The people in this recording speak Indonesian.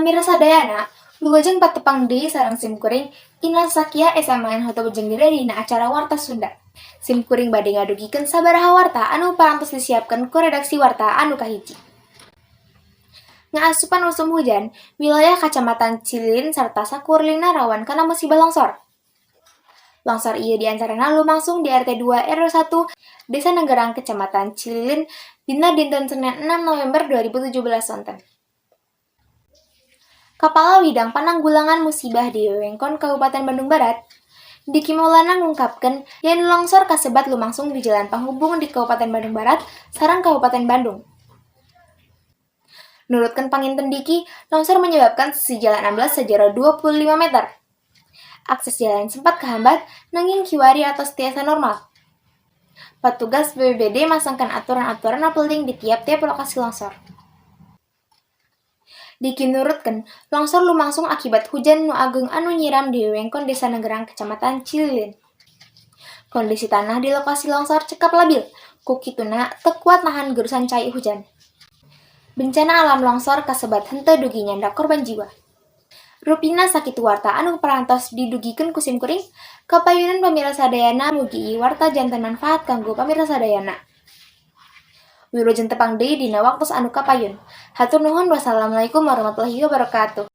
Pamirsa Dayana, wilujeng patepang deui sareng simkuring Ina Sakia SMA Hoto Bujeng Dira dina acara Warta Sunda. Simkuring bade ngadugikeun sabaraha warta anu parantos disiapkeun ku redaksi warta anu kahiji. Ngaasupan musim hujan, wilayah Kacamatan Cililin sarta sakurlingna rawan kana musibah longsor. Longsor ieu diantarana lumangsung di RT 2 RW 1 Desa Nenggerang Kecamatan Cililin dina dinten Senin 6 November 2017 sonten. Kepala Bidang Penanggulangan Musibah di Wewengkon Kabupaten Bandung Barat, Diki Maulana ngungkapkeun yen longsor kasebat lumangsung di jalan panghubung di Kabupaten Bandung Barat sareng Kabupaten Bandung. Nurutkeun Panginten Diki, longsor menyebabkan sisi jalan amblas sejauh 25 meter. Akses jalan sempat kehambat, nanging kiwari atos tiasa normal. Petugas BPBD masangkan aturan-aturan penting di tiap-tiap lokasi longsor. Diki nurutkeun, longsor lumangsung akibat hujan nu agung anu nyiram di wewengkon Desa Nenggerang Kecamatan Cililin. Kondisi tanah di lokasi longsor cekap labil, ku kituna teu kuat nahan gerusan cai hujan. Bencana alam longsor kasebat henteu dugi nyanda korban jiwa. Rupina sakitu warta anu parantos didugikeun ku simkuring, kapayunan pamirsa Dayana mugi warta janten manfaat kanggo pamirsa Dayana. Wilujeng tepang deui dina waktos anu kapayun. Hatur nuhun, wassalamualaikum warahmatullahi wabarakatuh.